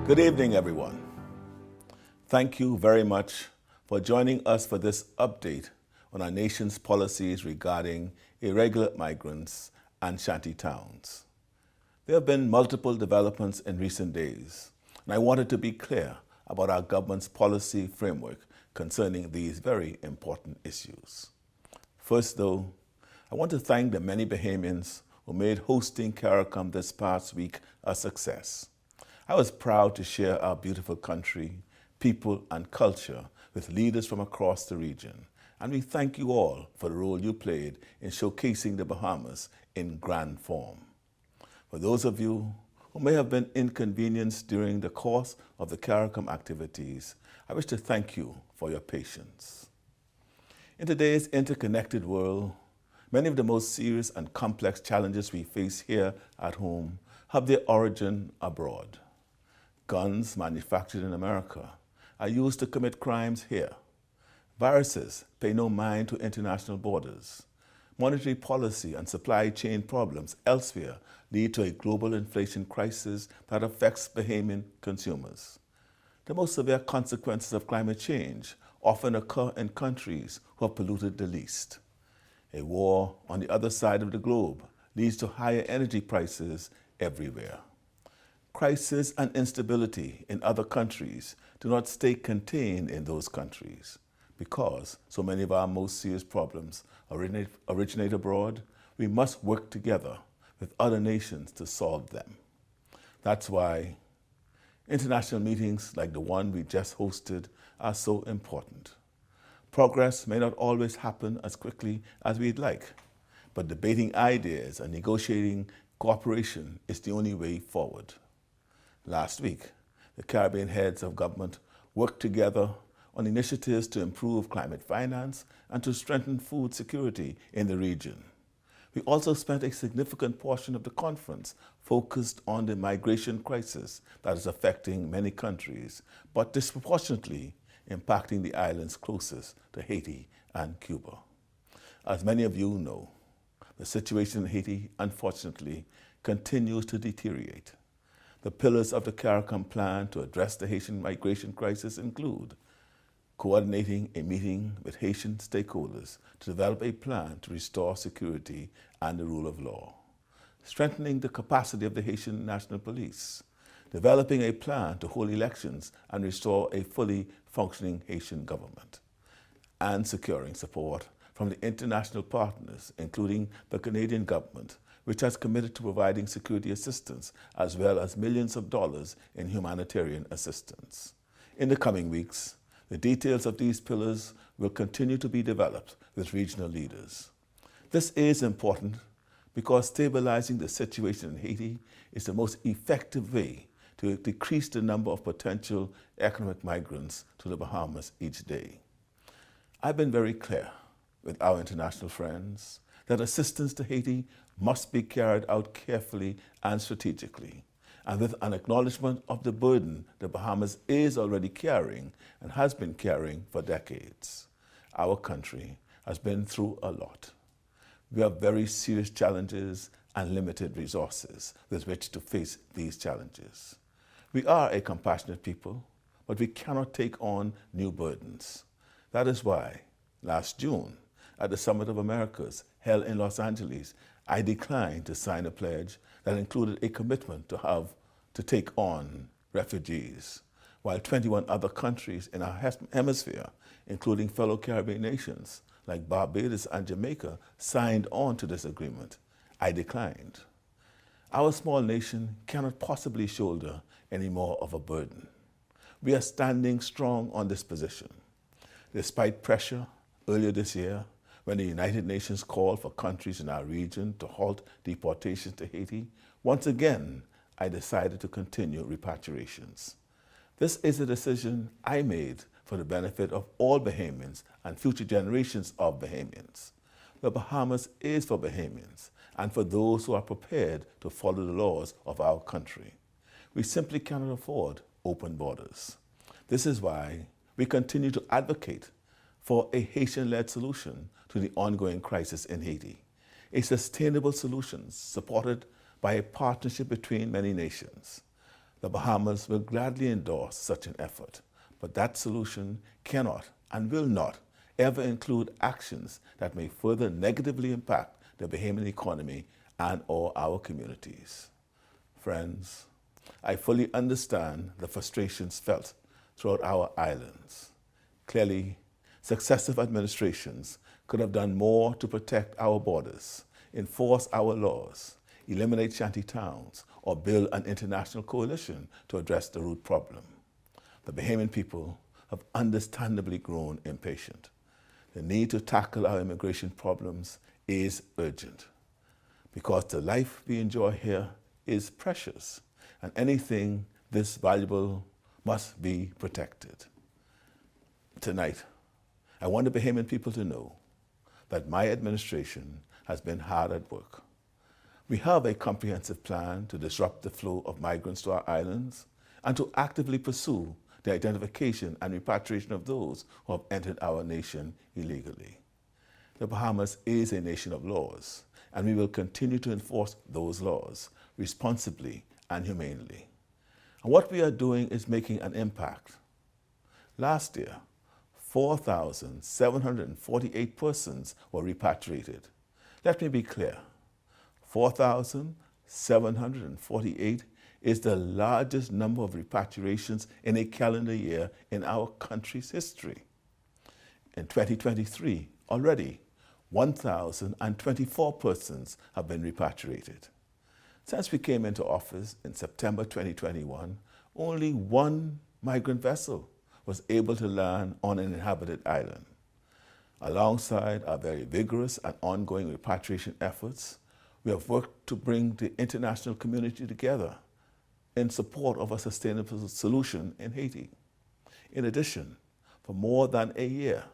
Good evening, everyone. Thank you very much for joining us for this update on our nation's policies regarding irregular migrants and shanty towns. There have been multiple developments in recent days, and I wanted to be clear about our government's policy framework concerning these very important issues. First, though, I want to thank the many Bahamians who made hosting CARICOM this past week a success. I was proud to share our beautiful country, people, and culture with leaders from across the region, and we thank you all for the role you played in showcasing the Bahamas in grand form. For those of you who may have been inconvenienced during the course of the CARICOM activities, I wish to thank you for your patience. In today's interconnected world, many of the most serious and complex challenges we face here at home have their origin abroad. Guns manufactured in America are used to commit crimes here. Viruses pay no mind to international borders. Monetary policy and supply chain problems elsewhere lead to a global inflation crisis that affects Bahamian consumers. The most severe consequences of climate change often occur in countries who have polluted the least. A war on the other side of the globe leads to higher energy prices everywhere. Crisis and instability in other countries do not stay contained in those countries. Because so many of our most serious problems originate abroad, we must work together with other nations to solve them. That's why international meetings like the one we just hosted are so important. Progress may not always happen as quickly as we'd like, but debating ideas and negotiating cooperation is the only way forward. Last week, the Caribbean heads of government worked together on initiatives to improve climate finance and to strengthen food security in the region. We also spent a significant portion of the conference focused on the migration crisis that is affecting many countries, but disproportionately impacting the islands closest to Haiti and Cuba. As many of you know, the situation in Haiti, unfortunately, continues to deteriorate. The pillars of the CARICOM plan to address the Haitian migration crisis include coordinating a meeting with Haitian stakeholders to develop a plan to restore security and the rule of law, strengthening the capacity of the Haitian National Police, developing a plan to hold elections and restore a fully functioning Haitian government, and securing support from the international partners, including the Canadian government, which has committed to providing security assistance as well as millions of dollars in humanitarian assistance. In the coming weeks, the details of these pillars will continue to be developed with regional leaders. This is important because stabilizing the situation in Haiti is the most effective way to decrease the number of potential economic migrants to the Bahamas each day. I've been very clear with our international friends that assistance to Haiti must be carried out carefully and strategically, and with an acknowledgement of the burden the Bahamas is already carrying and has been carrying for decades. Our country has been through a lot. We have very serious challenges and limited resources with which to face these challenges. We are a compassionate people, but we cannot take on new burdens. That is why, last June, at the Summit of Americas held in Los Angeles, I declined to sign a pledge that included a commitment to take on refugees, while 21 other countries in our hemisphere, including fellow Caribbean nations like Barbados and Jamaica, signed on to this agreement. I declined. Our small nation cannot possibly shoulder any more of a burden. We are standing strong on this position. Despite pressure earlier this year, when the United Nations called for countries in our region to halt deportations to Haiti, once again, I decided to continue repatriations. This is a decision I made for the benefit of all Bahamians and future generations of Bahamians. The Bahamas is for Bahamians and for those who are prepared to follow the laws of our country. We simply cannot afford open borders. This is why we continue to advocate for a Haitian-led solution to the ongoing crisis in Haiti, a sustainable solution supported by a partnership between many nations. The Bahamas will gladly endorse such an effort, but that solution cannot and will not ever include actions that may further negatively impact the Bahamian economy and/or our communities. Friends, I fully understand the frustrations felt throughout our islands. Clearly, successive administrations could have done more to protect our borders, enforce our laws, eliminate shanty towns, or build an international coalition to address the root problem. The Bahamian people have understandably grown impatient. The need to tackle our immigration problems is urgent because the life we enjoy here is precious, and anything this valuable must be protected. Tonight, I want the Bahamian people to know that my administration has been hard at work. We have a comprehensive plan to disrupt the flow of migrants to our islands and to actively pursue the identification and repatriation of those who have entered our nation illegally. The Bahamas is a nation of laws, and we will continue to enforce those laws responsibly and humanely. And what we are doing is making an impact. Last year, 4,748 persons were repatriated. Let me be clear, 4,748 is the largest number of repatriations in a calendar year in our country's history. In 2023, already 1,024 persons have been repatriated. Since we came into office in September 2021, only one migrant vessel was able to land on an inhabited island. Alongside our very vigorous and ongoing repatriation efforts, we have worked to bring the international community together in support of a sustainable solution in Haiti. In addition, for more than a year,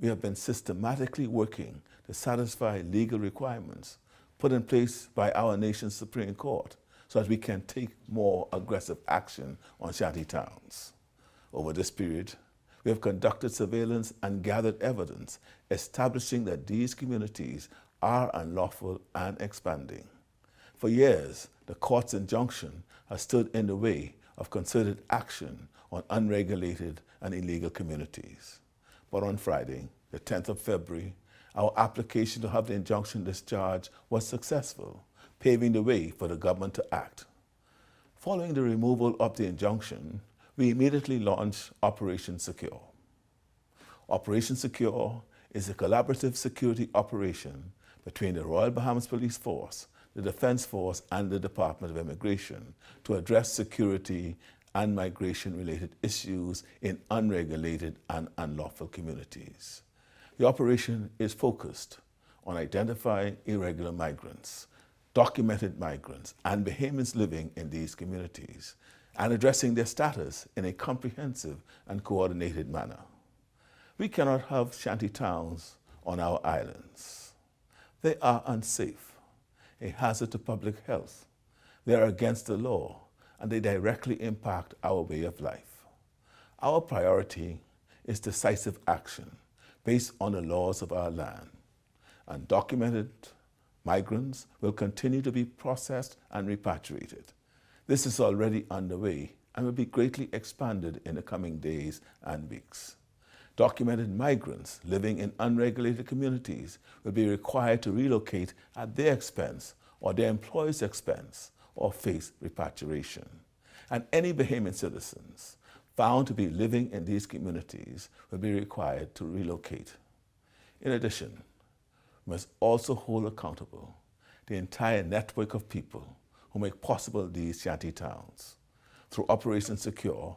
we have been systematically working to satisfy legal requirements put in place by our nation's Supreme Court so that we can take more aggressive action on shanty towns. Over this period, we have conducted surveillance and gathered evidence establishing that these communities are unlawful and expanding. For years, the court's injunction has stood in the way of concerted action on unregulated and illegal communities. But on Friday, the 10th of February, our application to have the injunction discharged was successful, paving the way for the government to act. Following the removal of the injunction, we immediately launched Operation Secure. Operation Secure is a collaborative security operation between the Royal Bahamas Police Force, the Defense Force, and the Department of Immigration to address security and migration-related issues in unregulated and unlawful communities. The operation is focused on identifying irregular migrants, documented migrants, and Bahamians living in these communities, and addressing their status in a comprehensive and coordinated manner. We cannot have shanty towns on our islands. They are unsafe, a hazard to public health. They are against the law, and they directly impact our way of life. Our priority is decisive action based on the laws of our land. Undocumented migrants will continue to be processed and repatriated. This is already underway and will be greatly expanded in the coming days and weeks. Documented migrants living in unregulated communities will be required to relocate at their expense or their employer's expense or face repatriation. And any Bahamian citizens found to be living in these communities will be required to relocate. In addition, we must also hold accountable the entire network of people who make possible these shanty towns. Through Operation Secure,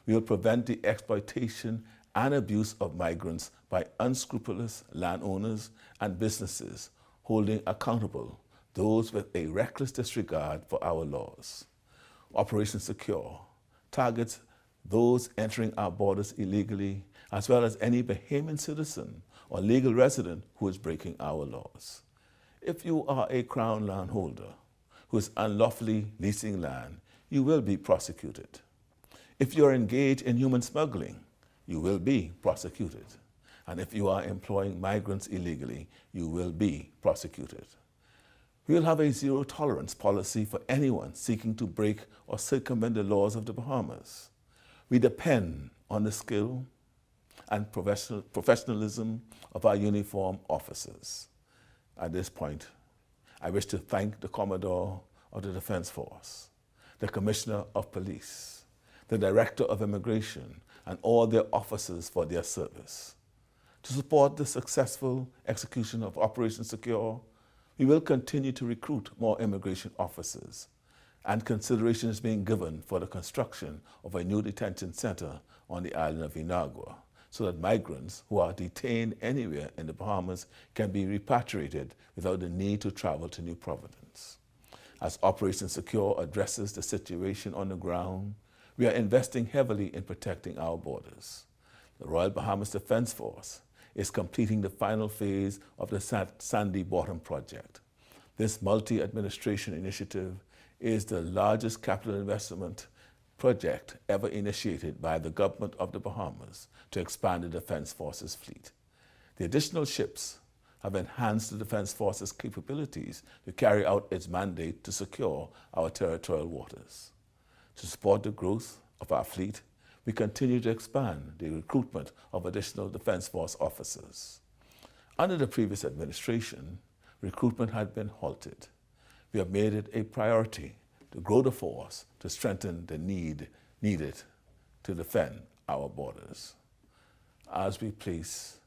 we will prevent the exploitation and abuse of migrants by unscrupulous landowners and businesses holding accountable those with a reckless disregard for our laws. Operation Secure targets those entering our borders illegally, as well as any Bahamian citizen or legal resident who is breaking our laws. If you are a Crown landholder who is unlawfully leasing land, you will be prosecuted. If you are engaged in human smuggling, you will be prosecuted. And if you are employing migrants illegally, you will be prosecuted. We will have a zero-tolerance policy for anyone seeking to break or circumvent the laws of the Bahamas. We depend on the skill and professionalism of our uniformed officers. At this point, I wish to thank the Commodore of the Defense Force, the Commissioner of Police, the Director of Immigration, and all their officers for their service. To support the successful execution of Operation Secure, we will continue to recruit more immigration officers, and consideration is being given for the construction of a new detention center on the island of Inagua, so that migrants who are detained anywhere in the Bahamas can be repatriated without the need to travel to New Providence. As Operation Secure addresses the situation on the ground, we are investing heavily in protecting our borders. The Royal Bahamas Defense Force is completing the final phase of the Sandy Bottom project. This multi-administration initiative is the largest capital investment project ever initiated by the government of the Bahamas to expand the Defense Force's fleet. The additional ships have enhanced the Defense Force's capabilities to carry out its mandate to secure our territorial waters. To support the growth of our fleet, we continue to expand the recruitment of additional Defense Force officers. Under the previous administration, recruitment had been halted. We have made it a priority to grow the force to strengthen the needed to defend our borders. As we place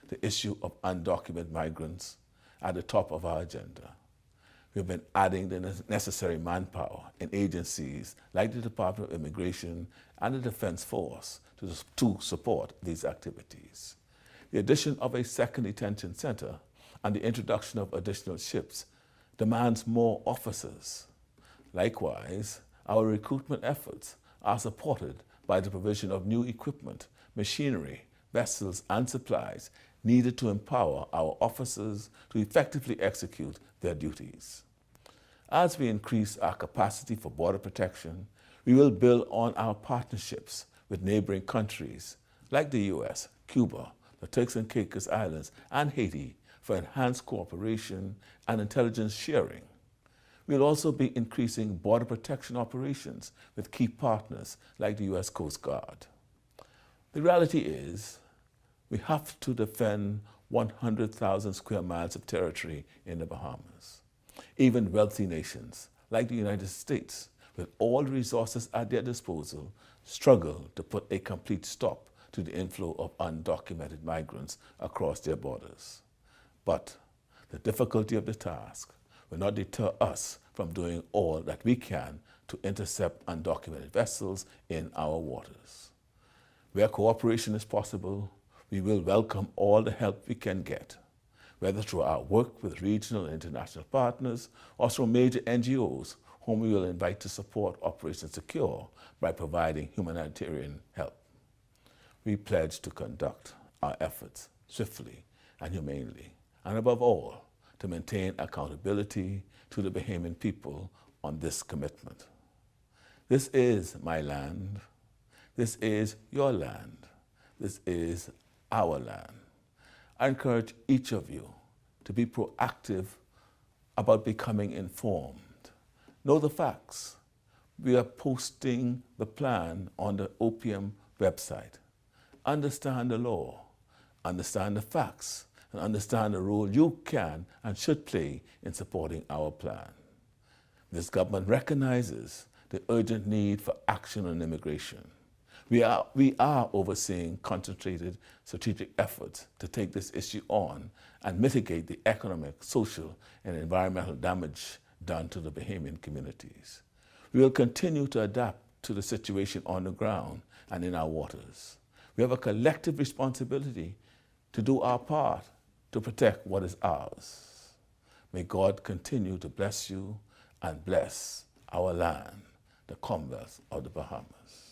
the issue of undocumented migrants at the top of our agenda, we have been adding the necessary manpower in agencies like the Department of Immigration and the Defense Force to support these activities. The addition of a second detention center and the introduction of additional ships demands more officers. Likewise, our recruitment efforts are supported by the provision of new equipment, machinery, vessels, and supplies needed to empower our officers to effectively execute their duties. As we increase our capacity for border protection, we will build on our partnerships with neighboring countries like the US, Cuba, the Turks and Caicos Islands, and Haiti for enhanced cooperation and intelligence sharing. We'll also be increasing border protection operations with key partners like the US Coast Guard. The reality is, we have to defend 100,000 square miles of territory in the Bahamas. Even wealthy nations like the United States, with all the resources at their disposal, struggle to put a complete stop to the inflow of undocumented migrants across their borders. But the difficulty of the task will not deter us from doing all that we can to intercept undocumented vessels in our waters. Where cooperation is possible, we will welcome all the help we can get, whether through our work with regional and international partners or through major NGOs whom we will invite to support Operation Secure by providing humanitarian help. We pledge to conduct our efforts swiftly and humanely, and above all, to maintain accountability to the Bahamian people on this commitment. This is my land. This is your land. This is our land. I encourage each of you to be proactive about becoming informed. Know the facts. We are posting the plan on the OPM website. Understand the law, understand the facts, and understand the role you can and should play in supporting our plan. This government recognizes the urgent need for action on immigration. We are overseeing concentrated strategic efforts to take this issue on and mitigate the economic, social, and environmental damage done to the Bahamian communities. We will continue to adapt to the situation on the ground and in our waters. We have a collective responsibility to do our part to protect what is ours. May God continue to bless you and bless our land, the Commonwealth of the Bahamas.